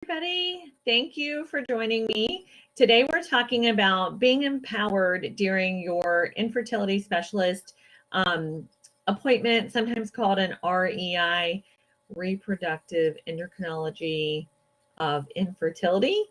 everybody. Thank you for joining me. Today we're talking about being empowered during your infertility specialist appointment, sometimes called an REI, reproductive endocrinology of infertility,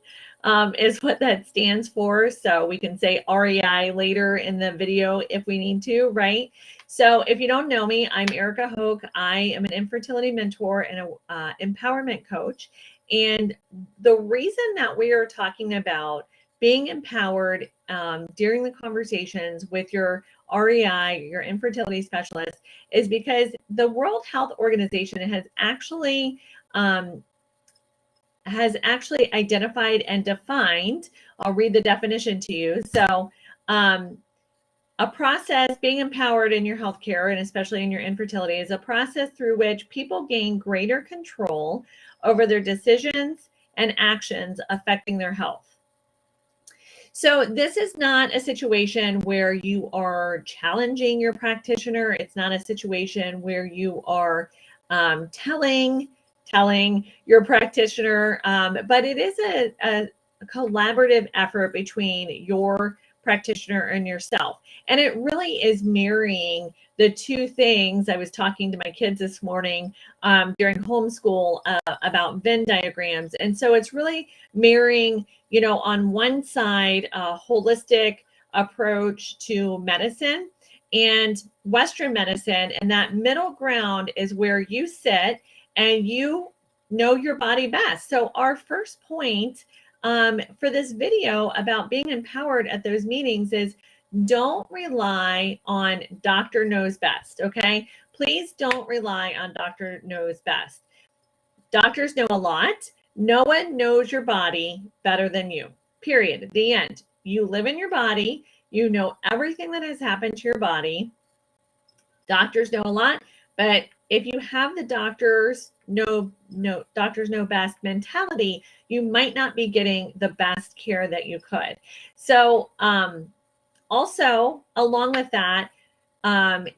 is what that stands for. So we can say REI later in the video if we need to, right? So if you don't know me, I'm Erica Hoke. I am an infertility mentor and an empowerment coach. And the reason that we are talking about being empowered during the conversations with your REI, your infertility specialist, is because the World Health Organization has actually identified and defined. I'll read the definition to you. So, a process, being empowered in your healthcare and especially in your infertility, is a process through which people gain greater control over their decisions and actions affecting their health. So this is not a situation where you are challenging your practitioner. It's not a situation where you are telling your practitioner, but it is a collaborative effort between your practitioner and yourself. And it really is marrying the two things. I was talking to my kids this morning during homeschool about Venn diagrams. And so it's really marrying, on one side, a holistic approach to medicine and Western medicine. And that middle ground is where you sit and you know your body best. So our first point for this video about being empowered at those meetings is don't rely on doctor knows best, okay? Please don't rely on doctor knows best. Doctors know a lot. No one knows your body better than you, period. The end. You live in your body. You know everything that has happened to your body. Doctors know a lot, but if you have the doctors know best mentality, you might not be getting the best care that you could. So also along with that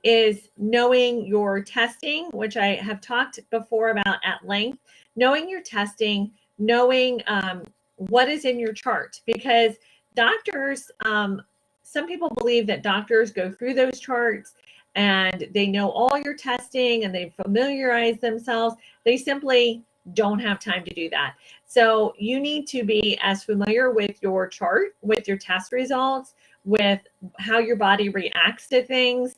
is knowing your testing, which I have talked before about at length, knowing your testing, knowing what is in your chart, because doctors, some people believe that doctors go through those charts and they know all your testing and they familiarize themselves. They simply don't have time to do that. So you need to be as familiar with your chart, with your test results, with how your body reacts to things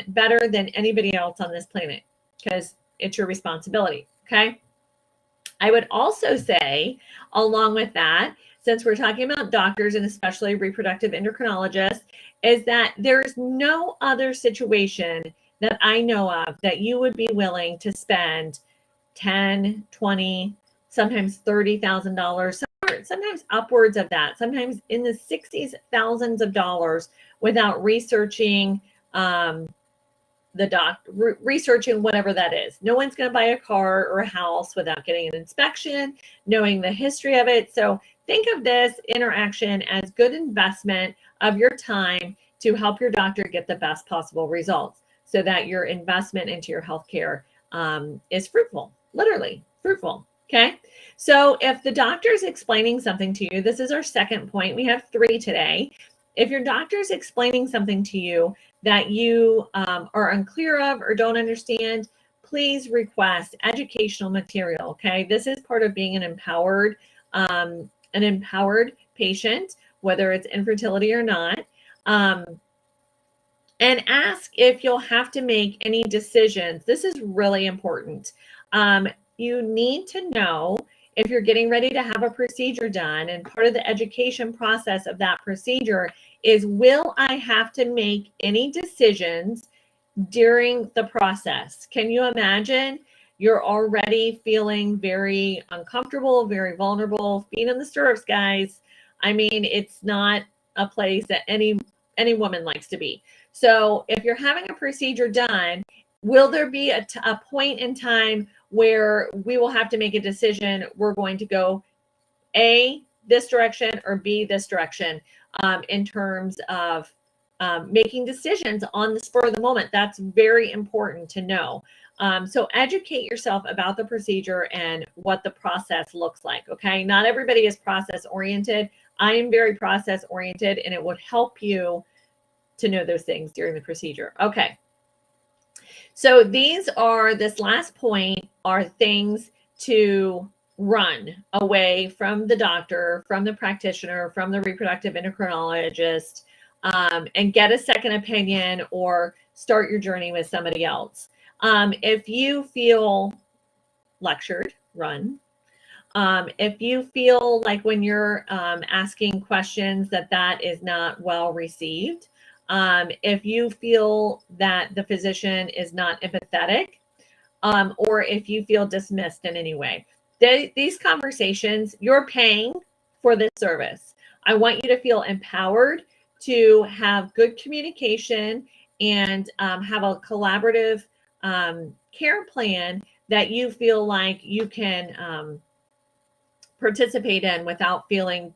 better than anybody else on this planet, because it's your responsibility, okay? I would also say, along with that, since we're talking about doctors and especially reproductive endocrinologists, is that there's no other situation that I know of that you would be willing to spend $10, $20, sometimes $30,000, sometimes upwards of that, sometimes in the 60s, thousands of dollars without researching researching whatever that is. No one's going to buy a car or a house without getting an inspection, knowing the history of it. So think of this interaction as good investment of your time to help your doctor get the best possible results so that your investment into your healthcare is fruitful, literally fruitful. Okay. So if the doctor is explaining something to you, this is our second point. We have 3 today. If your doctor is explaining something to you that you are unclear of or don't understand, please request educational material. Okay. This is part of being an empowered patient, whether it's infertility or not. And ask if you'll have to make any decisions. This is really important. You need to know if you're getting ready to have a procedure done, and part of the education process of that procedure is, will I have to make any decisions during the process? Can you imagine you're already feeling very uncomfortable, very vulnerable, feet in the stirrups, guys? I mean, it's not a place that any woman likes to be. So if you're having a procedure done, will there be a point in time where we will have to make a decision? We're going to go A, this direction, or B, this direction, in terms of making decisions on the spur of the moment. That's very important to know. So educate yourself about the procedure and what the process looks like. Okay. Not everybody is process oriented. I am very process oriented, and it would help you to know those things during the procedure. Okay. So this last point are things to run away from the doctor, from the practitioner, from the reproductive endocrinologist, and get a second opinion or start your journey with somebody else. If you feel lectured, run. If you feel like when you're asking questions that is not well received, if you feel that the physician is not empathetic, or if you feel dismissed in any way, these conversations, you're paying for this service. I want you to feel empowered to have good communication and have a collaborative care plan that you feel like you can participate in without feeling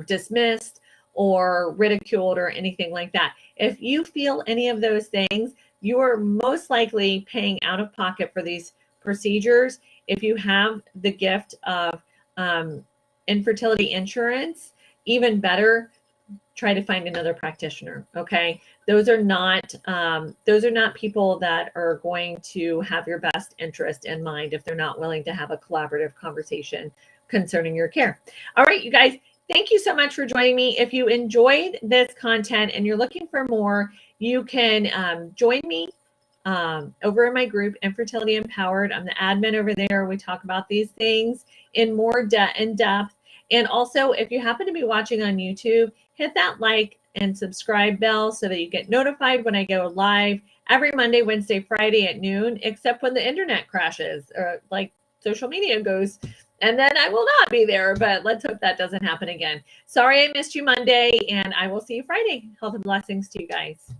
dismissed or ridiculed or anything like that. If you feel any of those things, you are most likely paying out of pocket for these procedures. If you have the gift of infertility insurance, even better, try to find another practitioner. Okay. Those are not people that are going to have your best interest in mind if they're not willing to have a collaborative conversation concerning your care. All right, you guys, thank you so much for joining me. If you enjoyed this content and you're looking for more, you can join me over in my group, Infertility Empowered. I'm the admin over there. We talk about these things in more in depth. And also, if you happen to be watching on YouTube, hit that like and subscribe bell so that you get notified when I go live every Monday, Wednesday, Friday at noon, except when the internet crashes or like social media goes, and then I will not be there, but let's hope that doesn't happen again. Sorry I missed you Monday, and I will see you Friday. Health and blessings to you guys.